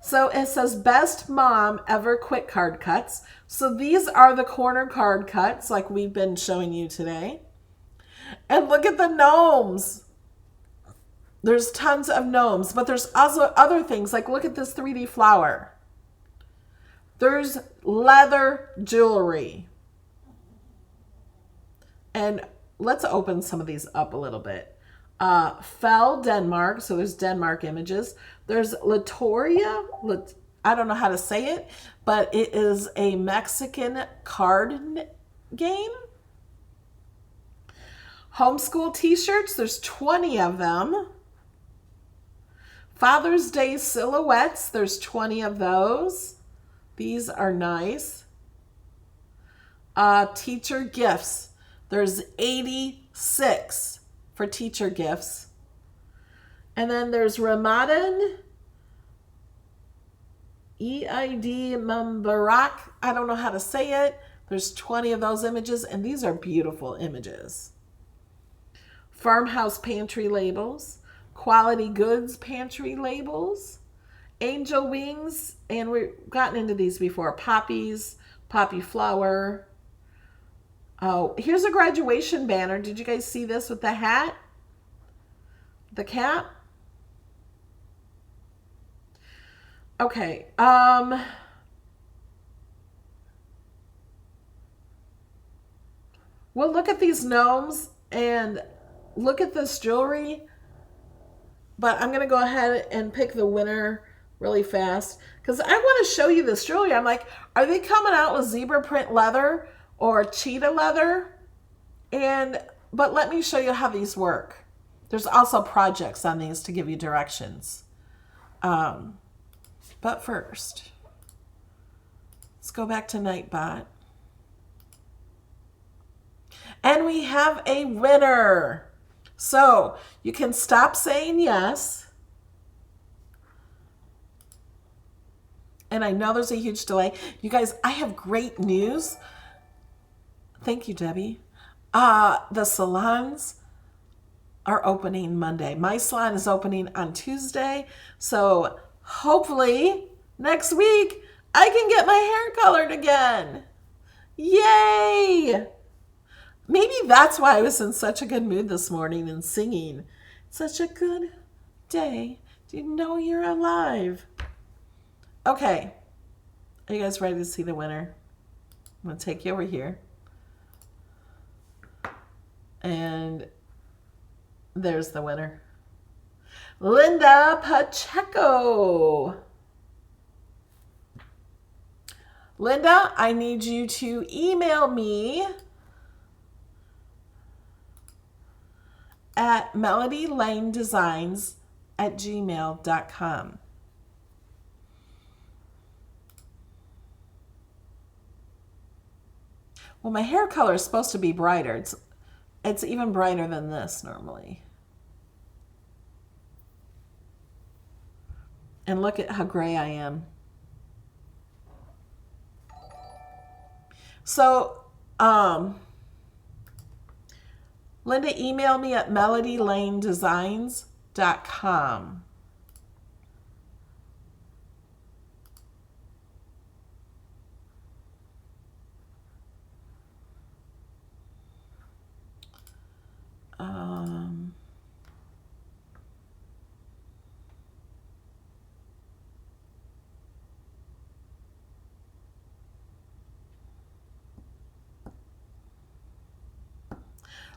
So it says best mom ever quick card cuts. So these are the corner card cuts like we've been showing you today. And look at the gnomes. There's tons of gnomes, but there's also other things like look at this 3D flower. There's leather jewelry. And let's open some of these up a little bit. Fell, Denmark. So there's Denmark images. There's Latoria. I don't know how to say it, but it is a Mexican card game. Homeschool t-shirts. There's 20 of them. Father's Day silhouettes. There's 20 of those. These are nice. Teacher gifts. There's 86 for teacher gifts. And then there's Ramadan, Eid Mubarak. I don't know how to say it. There's 20 of those images, and these are beautiful images. Farmhouse pantry labels, quality goods pantry labels, angel wings, and we've gotten into these before. Poppies, poppy flower. Oh, here's a graduation banner. Did you guys see this with the hat? The cap? Okay. We'll look at these gnomes and look at this jewelry. But I'm going to go ahead and pick the winner really fast because I want to show you this jewelry. I'm like, are they coming out with zebra print leather or cheetah leather? But let me show you how these work. There's also projects on these to give you directions. But first, let's go back to Nightbot. And we have a winner. So you can stop saying yes. And I know there's a huge delay. You guys, I have great news. Thank you, Debbie. The salons are opening Monday. My salon is opening on Tuesday. So hopefully next week I can get my hair colored again. Yay! Maybe that's why I was in such a good mood this morning and singing. Such a good day. Do you know you're alive? Okay. Are you guys ready to see the winner? I'm going to take you over here. And there's the winner. Linda Pacheco. Linda, I need you to email me at melodylanedesigns@gmail.com. Well, my hair color is supposed to be brighter. It's even brighter than this normally. And look at how gray I am. So, Linda, email me at melodylanedesigns.com.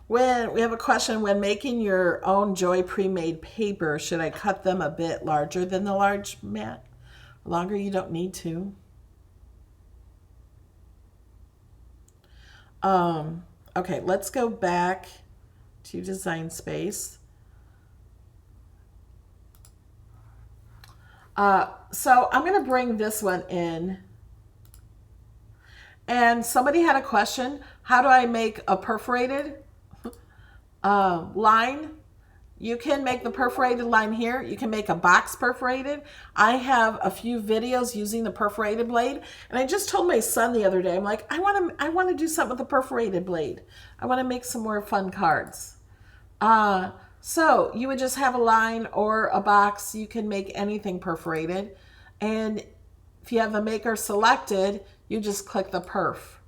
When we have a question, when making your own Joy pre-made paper, should I cut them a bit larger than the large mat? Longer, you don't need to. Okay, let's go back to Design Space. So I'm going to bring this one in. And somebody had a question, how do I make a perforated line? You can make the perforated line here. You can make a box perforated. I have a few videos using the perforated blade. And I just told my son the other day, I'm like, I want to do something with the perforated blade. I want to make some more fun cards. So you would just have a line or a box. You can make anything perforated. And if you have the maker selected, you just click the perf.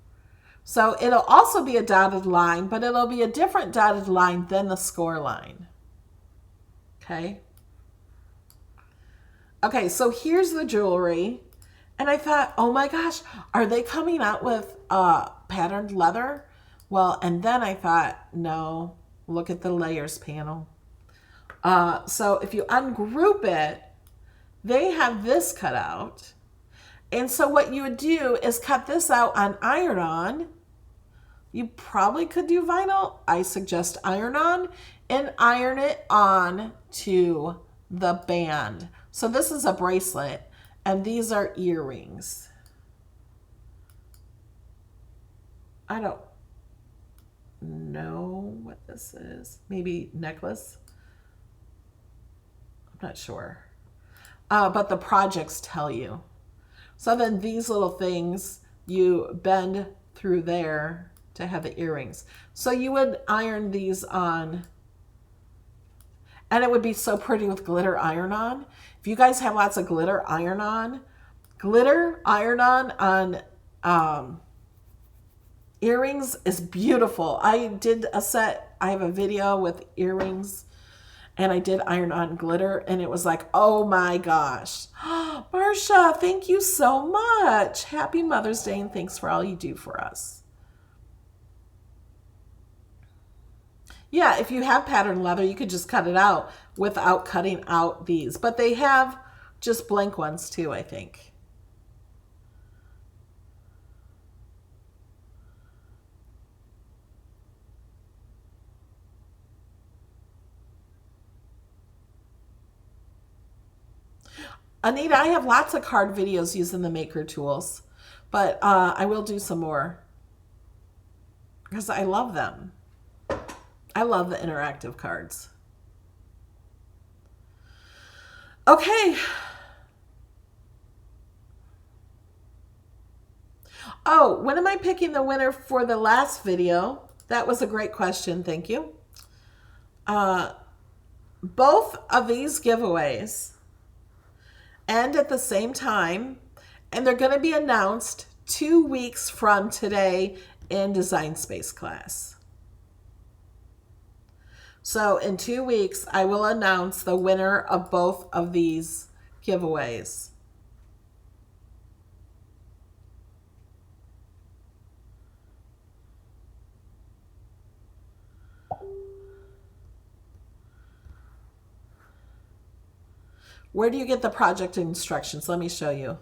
So it'll also be a dotted line, but it'll be a different dotted line than the score line. Okay. Okay, so here's the jewelry. And I thought, oh my gosh, are they coming out with patterned leather? Well, and then I thought, no, look at the layers panel. So if you ungroup it, they have this cut out. And so what you would do is cut this out on iron-on. You probably could do vinyl. I suggest iron-on and iron it on to the band. So this is a bracelet and these are earrings. I don't know what this is. Maybe necklace. I'm not sure. But the projects tell you. So then these little things, you bend through there to have the earrings. So you would iron these on. And it would be so pretty with glitter iron-on. If you guys have lots of glitter iron-on on earrings is beautiful. I did a set, I have a video with earrings, and I did iron-on glitter, and it was like, oh my gosh. Marsha, thank you so much. Happy Mother's Day, and thanks for all you do for us. Yeah, if you have patterned leather, you could just cut it out without cutting out these. But they have just blank ones too, I think. Anita, I have lots of card videos using the maker tools, but I will do some more because I love them. I love the interactive cards. Okay. Oh, when am I picking the winner for the last video? That was a great question. Thank you. Both of these giveaways end at the same time, and they're going to be announced 2 weeks from today in Design Space class. So in 2 weeks, I will announce the winner of both of these giveaways. Where do you get the project instructions? Let me show you.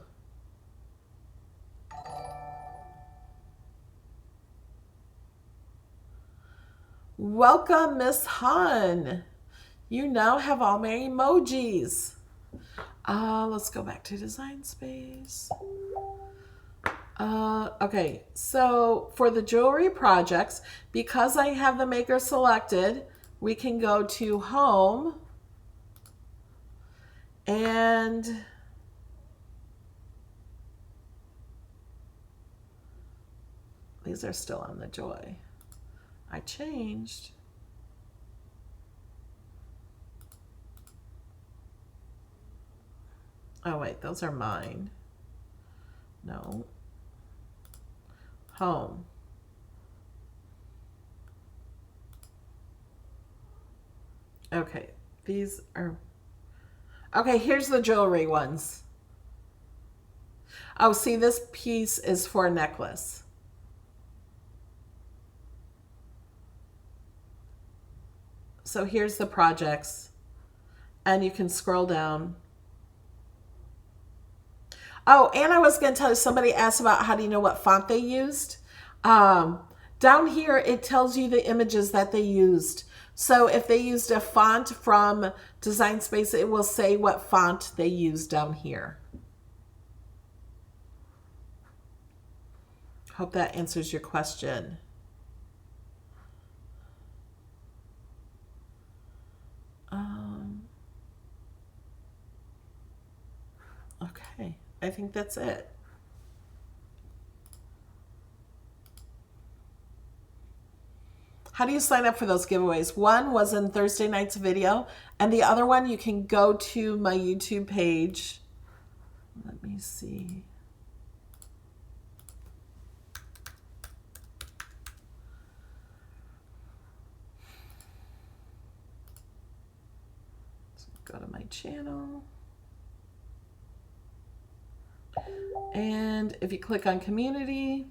Welcome, Miss Hun. You now have all my emojis. Let's go back to Design Space. Okay, so for the jewelry projects, because I have the maker selected, we can go to Home, and these are still on the Joy. I changed. Oh wait, those are mine. No. Home. Okay, these are... Okay, here's the jewelry ones. Oh, see, this piece is for a necklace. So here's the projects, and you can scroll down. Oh, and I was going to tell you, somebody asked about how do you know what font they used. Down here, it tells you the images that they used. So if they used a font from Design Space, it will say what font they used down here. Hope that answers your question. Okay, I think that's it. How do you sign up for those giveaways? One was in Thursday night's video, and the other one, you can go to my YouTube page. Let me see. So go to my channel. And if you click on community,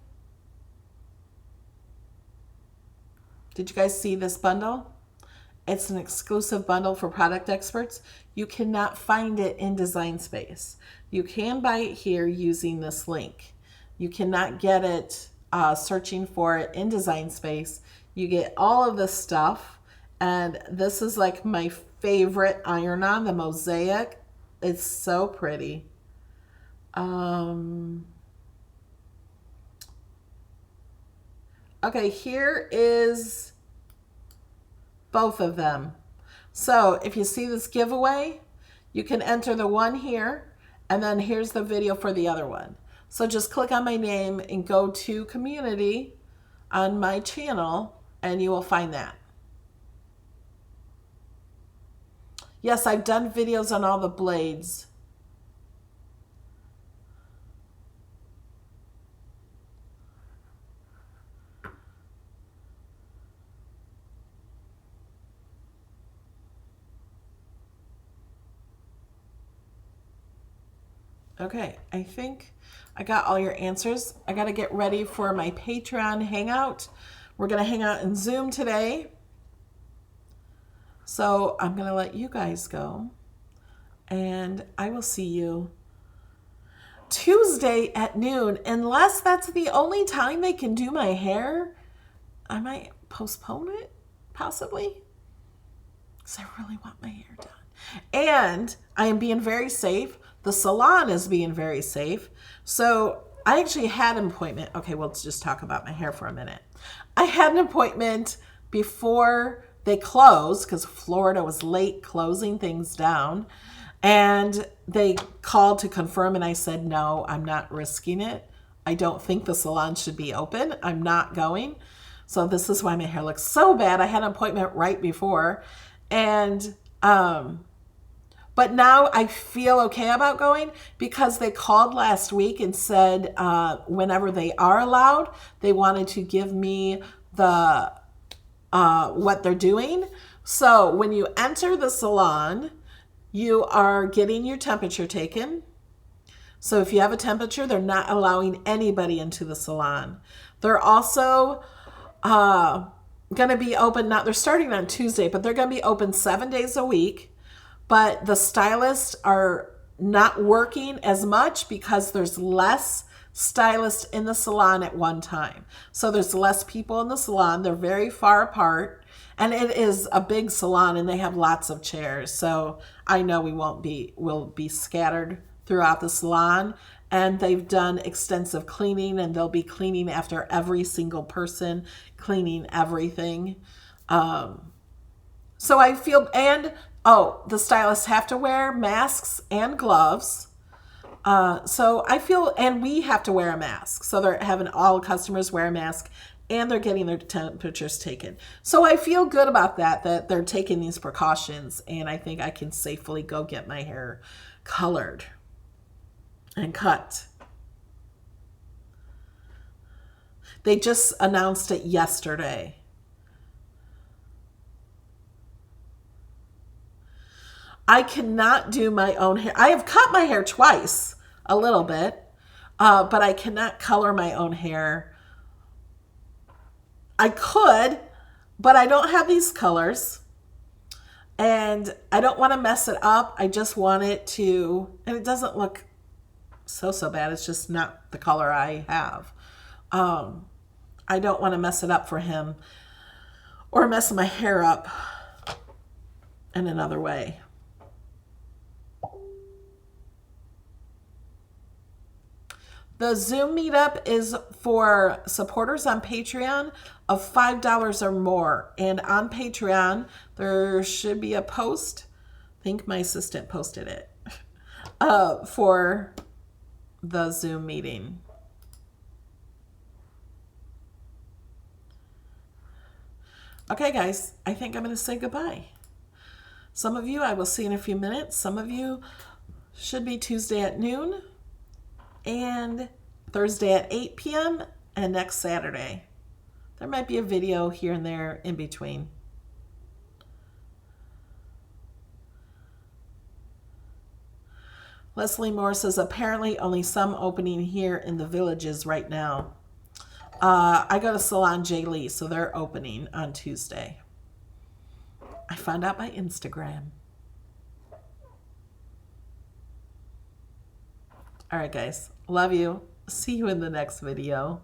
did you guys see this bundle? It's an exclusive bundle for product experts. You cannot find it in Design Space. You can buy it here using this link. You cannot get it searching for it in Design Space. You get all of this stuff, and this is like my favorite iron-on, the mosaic. It's so pretty. Okay, here is both of them. So if you see this giveaway, you can enter the one here, and then here's the video for the other one. So just click on my name and go to community on my channel, and you will find that. Yes, I've done videos on all the blades. Okay, I think I got all your answers. I got to get ready for my Patreon hangout. We're going to hang out in Zoom today. So I'm going to let you guys go. And I will see you Tuesday at noon. Unless that's the only time they can do my hair, I might postpone it, possibly. Because I really want my hair done. And I am being very safe. The salon is being very safe. So I actually had an appointment. Okay, well, let's just talk about my hair for a minute. I had an appointment before they closed because Florida was late closing things down. And they called to confirm, and I said, no, I'm not risking it. I don't think the salon should be open. I'm not going. So this is why my hair looks so bad. I had an appointment right before. And but now I feel okay about going because they called last week and said whenever they are allowed, they wanted to give me the what they're doing. So when you enter the salon, you are getting your temperature taken. So if you have a temperature, they're not allowing anybody into the salon. They're also going to be open, they're starting on Tuesday, but they're going to be open 7 days a week but the stylists are not working as much because there's less stylists in the salon at one time. So there's less people in the salon. They're very far apart, and it is a big salon and they have lots of chairs. So I know we'll be scattered throughout the salon, and they've done extensive cleaning, and they'll be cleaning after every single person, cleaning everything. So I feel, and oh, the stylists have to wear masks and gloves. So I feel, and we have to wear a mask. So they're having all customers wear a mask, and they're getting their temperatures taken. So I feel good about that they're taking these precautions, and I think I can safely go get my hair colored and cut. They just announced it yesterday. I cannot do my own hair. I have cut my hair twice, a little bit, but I cannot color my own hair. I could, but I don't have these colors, and I don't want to mess it up. I just want it to, and it doesn't look so bad. It's just not the color I have. I don't want to mess it up for him or mess my hair up in another way. The Zoom meetup is for supporters on Patreon of $5 or more. And on Patreon, there should be a post. I think my assistant posted it for the Zoom meeting. Okay, guys, I think I'm going to say goodbye. Some of you I will see in a few minutes. Some of you should be Tuesday at noon, and Thursday at 8 p.m. and next Saturday. There might be a video here and there in between. Leslie Moore says, apparently only some opening here in the Villages right now. I go to Salon J. Lee, so they're opening on Tuesday. I found out by Instagram. All right, guys. Love you. See you in the next video.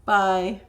Bye.